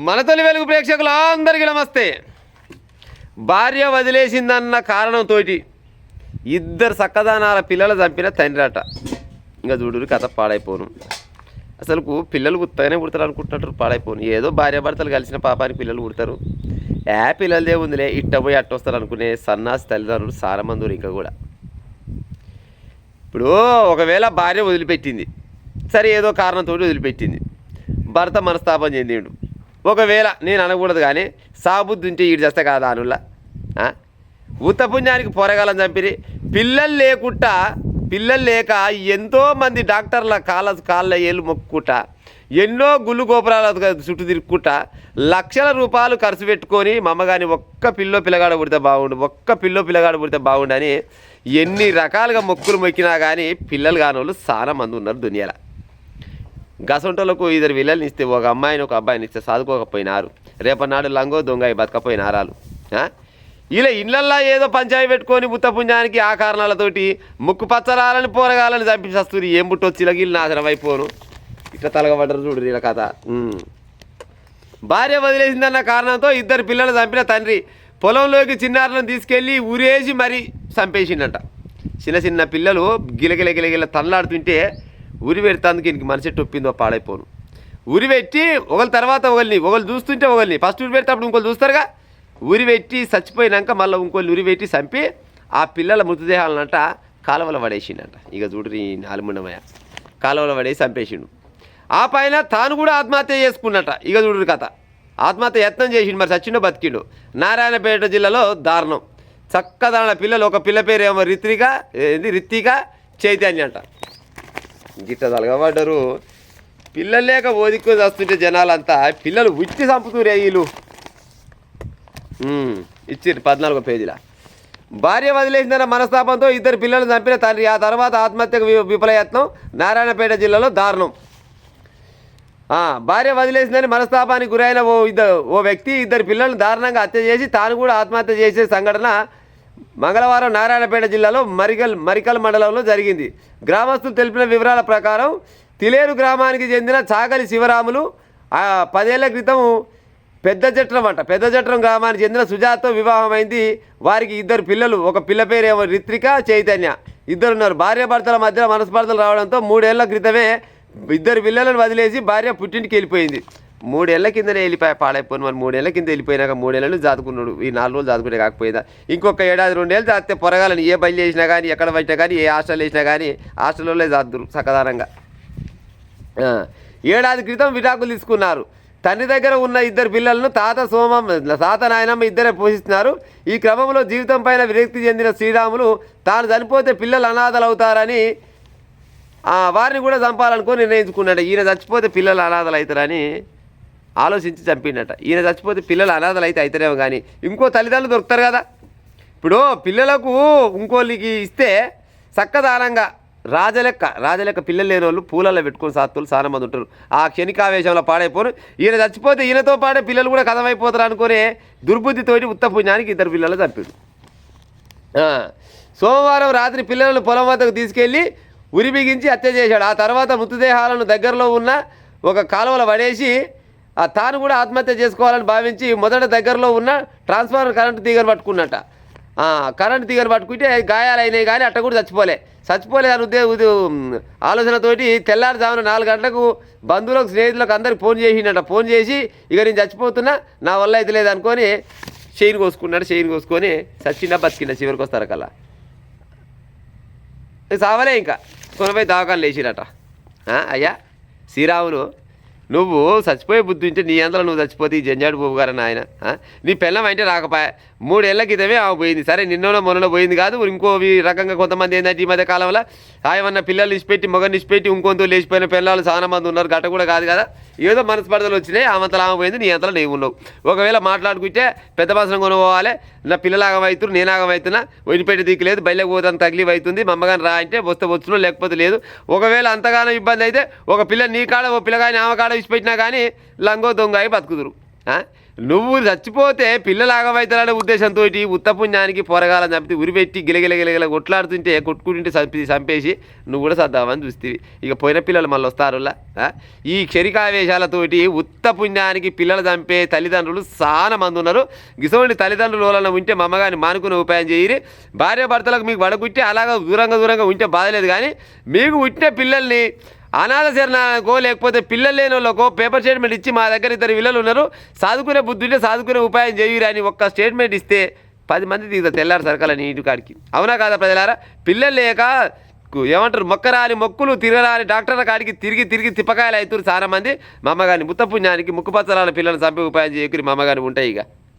మన తొలి వెలుగు ప్రేక్షకులు అందరికీ నమస్తే. భార్య వదిలేసిందన్న కారణంతో ఇద్దరు చక్కదానాల పిల్లలు చంపిన తండ్రట. ఇంకా చూడు కథ పాడైపోను. అసలుకు పిల్లలు పుట్టగానే పుడతారు అనుకుంటున్నారు, పాడైపోను. ఏదో భార్య భర్తలు కలిసిన పాపానికి పిల్లలు పుడతారు. పిల్లలదే ఉందిలే ఇట్ట పోయి అట్టొస్తారు అనుకునే సన్నాసి తల్లిదండ్రులు చాలా మంది. ఇంకా కూడా ఇప్పుడు ఒకవేళ భార్య వదిలిపెట్టింది, సరే ఏదో కారణంతో వదిలిపెట్టింది, భర్త మనస్తాపం చెందిండు. ఒకవేళ నేను అనకూడదు కానీ సాబుద్ది ఉంటే ఈడు చేస్తే కాదా అనుల్లా ఉత్తపుణ్యానికి పొరగాలని చంపిరి. పిల్లలు లేక ఎంతోమంది డాక్టర్ల కాళ్ళ ఏళ్ళు మొక్కుకుంటా, ఎన్నో గుళ్ళు గోపురాల చుట్టూ తిరుక్కుంటా లక్షల రూపాయలు ఖర్చు పెట్టుకొని మమ్మగాని ఒక్క పిల్లగాడ పుడితే బాగుండు అని ఎన్ని రకాలుగా మొక్కులు మొక్కినా కానీ పిల్లలు కానోళ్ళు చాలా మంది ఉన్నారు దునియాలో. గసంటోళ్ళకు ఇద్దరు పిల్లల్ని ఇస్తే ఒక అమ్మాయిని ఒక అబ్బాయిని ఇస్తే చదువుకోకపోయినారు, రేపన్నాడు లంగో దొంగ బతకపోయినారాలు. ఇలా ఇళ్ళల్లో ఏదో పంచాయి పెట్టుకొని ఉత్తపుణ్యానికి ఆ కారణాలతోటి ముక్కు పచ్చలాలని పోరగాలని చంపించేస్తుంది. ఏం పుట్టొచ్చి ఇలా వీళ్ళు నాశనం అయిపోను. ఇట్లా తలగబడ్డరు చూడు ఇలా కథ. భార్య వదిలేసిందన్న కారణంతో ఇద్దరు పిల్లలు చంపిన తండ్రి పొలంలోకి చిన్నారులను తీసుకెళ్ళి ఉరేసి మరీ చంపేసిండట. చిన్న పిల్లలు గిలగిల తనలాడుతుంటే ఉరి పెడతాందుకు ఇంక మనిషి టొప్పిందో పాడైపోను. ఉరి పెట్టి ఒకరి తర్వాత ఒకళ్ళు చూస్తుంటే ఒకరిని ఫస్ట్ ఉరి పెడతాప్పుడు ఇంకోళ్ళు చూస్తారుగా. ఉరి పెట్టి చచ్చిపోయినాక మళ్ళీ ఇంకోళ్ళు ఉరి పెట్టి చంపి ఆ పిల్లల మృతదేహాలనంట కాలువలో పడేసిండట. ఇక చూడు ఈ నాలుగుండమయ్య కాలువలో పడేసి చంపేసిండు. ఆ పైన తాను కూడా ఆత్మహత్య చేసుకున్నట. ఇక చూడు కథ. ఆత్మహత్య యత్నం చేసిండు, మరి చచ్చిండో బతికిండు. నారాయణపేట జిల్లాలో దారుణం. చక్కదాన పిల్లలు, ఒక పిల్ల పేరు ఏమో రిత్తిక చైతన్య అంట. గిట్ట తలగబడ్డరు. పిల్లలు లేక ఓదిక్కు వస్తుంటే జనాలంతా పిల్లలు ఉచ్చి చంపుతూరే వీళ్ళు. ఇచ్చిర్రు 14వ పేజీలో. భార్య వదిలేసిందన్న మనస్తాపంతో ఇద్దరు పిల్లలు చంపిన తండ్రి. ఆ తర్వాత ఆత్మహత్యకు విఫలయత్నం. నారాయణపేట జిల్లాలో దారుణం. భార్య వదిలేసిందని మనస్తాపానికి గురైన ఓ వ్యక్తి ఇద్దరు పిల్లలను దారుణంగా హత్య చేసి తాను కూడా ఆత్మహత్య చేసే సంఘటన మంగళవారం నారాయణపేట జిల్లాలో మరికల్ మండలంలో జరిగింది. గ్రామస్తులు తెలిపిన వివరాల ప్రకారం తిలేరు గ్రామానికి చెందిన చాగలి శివరాములు 10 ఏళ్ల క్రితం పెద్ద జట్రం గ్రామానికి చెందిన సుజాతతో వివాహమైంది. వారికి ఇద్దరు పిల్లలు, ఒక పిల్ల పేరు ఏమో రిత్రిక చైతన్య, ఇద్దరున్నారు. భార్యాభర్తల మధ్య మనస్పర్ధలు రావడంతో 3 ఏళ్ల క్రితమే ఇద్దరు పిల్లలను వదిలేసి భార్య పుట్టింటికి వెళ్ళిపోయింది. 3 ఏళ్ల కిందనే పాడైపోయింది. మరి 3 ఏళ్ల కింద వెళ్ళిపోయినాక 3 ఏళ్ళను జాతుకున్నాడు. ఈ 4 రోజులు జాతుకునే కాకపోయిందా? ఇంకొక 1-2 ఏళ్ళు జాతే పొరగాలని ఏ బయలు చేసినా కానీ, ఎక్కడ పట్టినా కానీ, ఏ హాస్టల్ వేసినా కానీ హాస్టల్లో జాతురు సకదానంగా. ఏడాది క్రితం విడాకులు తీసుకున్నారు. తండ్రి దగ్గర ఉన్న ఇద్దరు పిల్లలను తాత నాయనమ్మ ఇద్దరే పోషిస్తున్నారు. ఈ క్రమంలో జీవితం పైన విరక్తి చెందిన శ్రీరాములు తాను చనిపోతే పిల్లలు అనాథలు అవుతారని వారిని కూడా చంపాలనుకో నిర్ణయించుకున్నాడు. ఈయన చచ్చిపోతే పిల్లలు అనాథలు అవుతారని ఆలోచించి చంపిండట. ఈయన చచ్చిపోతే పిల్లలు అనాథలు అవుతారేమో కానీ ఇంకో తల్లిదండ్రులు దొరుకుతారు కదా. ఇప్పుడు పిల్లలకు ఇంకోళ్ళకి ఇస్తే చక్కదానంగా రాజలెక్క పిల్లలు లేని వాళ్ళు పూలల్లో పెట్టుకొని సాత్తులు చాలా మంది ఉంటారు. ఆ క్షణికావేశంలో పాడైపోరు. ఈయన చచ్చిపోతే ఈయనతో పాడే పిల్లలు కూడా కథమైపోతారు అనుకునే దుర్బుద్ధితోటి ఉత్తపుణ్యానికి ఇద్దరు పిల్లలు చంపాడు. సోమవారం రాత్రి పిల్లలను పొలం వద్దకు తీసుకెళ్ళి ఉరి బిగించి హత్య చేశాడు. ఆ తర్వాత మృతదేహాలను దగ్గరలో ఉన్న ఒక కాలువలో పడేసి తాను కూడా ఆత్మహత్య చేసుకోవాలని భావించి మొదట దగ్గరలో ఉన్న ట్రాన్స్ఫార్మర్ కరెంటు తీగను పట్టుకున్నట్ట. కరెంటు తీగను పట్టుకుంటే గాయాలైనాయి కానీ అట్ట కూడా చచ్చిపోలే అని ఆలోచనతోటి తెల్లారుజామున 4 గంటలకు బంధువులకు స్నేహితులకు అందరికి ఫోన్ చేసిండట. ఫోన్ చేసి ఇక నేను చచ్చిపోతున్నా, నా వల్ల అయితే లేదనుకొని చైన్ కోసుకొని చచ్చిండా బతికిండా చివరికి వస్తారు కల్లా సావలే. ఇంకా కొనపై దవాఖాన లేచిరట. అయ్యా శ్రీరాములు, నువ్వు చచ్చిపోయే బుద్ధి ఉంటే నీ అందరూ నువ్వు చచ్చిపోతే ఈ జంజాడు బాబు గారు ఆయన నీ పెళ్ళం అంటే రాకపోయా. 3 ఏళ్ల క్రితమే ఆమె పోయింది. సరే నిన్నో మొన్నలో పోయింది కాదు. ఇంకో రకంగా కొంతమంది ఏంటంటే ఈ మధ్య కాలంలో ఏమన్నా పిల్లలు ఇచ్చిపెట్టి మొగని ఇచ్చిపెట్టి ఇంకొంత లేచిపోయిన పిల్లలు చాలా మంది ఉన్నారు. గట్ట కూడా కాదు కదా, ఏదో మనస్పర్ధలు వచ్చినాయి. ఆమంతలో ఆమె పోయింది, నీ అంతలో నీవు ఉన్నావు. ఒకవేళ మాట్లాడుకుంటే పెద్ద భాషను కొనుక్కోవాలి. నా పిల్లలాగం అవుతున్నారు, నేనాగం అవుతున్నా, వదిలిపెట్టి దిక్కులేదు, బయటకు పోతాను తగిలి అవుతుంది, మా అమ్మగాని రా అంటే వస్తే వచ్చును, లేకపోతే లేదు. ఒకవేళ అంతగానో ఇబ్బంది అయితే ఒక పిల్ల నీ కాడ ఓ పిల్లగాని ఆమె కాడ ఇచ్చిపెట్టినా కానీ లంగో దొంగ అయి బతుకుదురు. ఆ? నువ్వు చచ్చిపోతే పిల్లలు ఆగమవుతారనే ఉద్దేశంతో ఉత్తపుణ్యానికి పొరగాలని చంపితే ఉరిపెట్టి గిలగిల కొట్లాడుతుంటే కొట్టుకుంటుంటే చంపేసి నువ్వు కూడా సర్దామని చూస్తేవి. ఇక పోయిన పిల్లలు మళ్ళీ వస్తారులా. ఈ క్షరికావేశాలతోటి ఉత్తపుణ్యానికి పిల్లలు చంపే తల్లిదండ్రులు చాలా మంది ఉన్నారు. గిసోండి తల్లిదండ్రులు వాళ్ళని ఉంటే మా అమ్మగారిని మానుకునే ఉపాయం చేయరి. భార్య భర్తలకు మీకు వడకుట్టి అలాగా దూరంగా ఉంటే బాధలేదు. కానీ మీకు పుట్టిన పిల్లల్ని అనాథ శరణాలకో లేకపోతే పిల్లలు లేని వాళ్ళకో పేపర్ స్టేట్మెంట్ ఇచ్చి మా దగ్గర 2 పిల్లలు ఉన్నారు, చదువుకునే బుద్ధి ఉంటే చదువుకునే ఉపాయం చేయరు అని ఒక్క స్టేట్మెంట్ ఇస్తే 10 మంది దిగుతారు తెల్లారు సరకాల నీ ఇంటి కాడికి. అవునా కాదా ప్రజలారా? పిల్లలు లేక ఏమంటారు మొక్కరాని మొక్కులు తిరగరాని డాక్టర్ల కాడికి తిరిగి తిప్పకాయలు అవుతారు చాలా మంది. మా అమ్మగారిని ముత్తపుణ్యానికి ముక్కుపచ్చరాల పిల్లలు చంపే ఉపాయం చేయకురి మా అమ్మగారిని ఉంటాయి. ఇక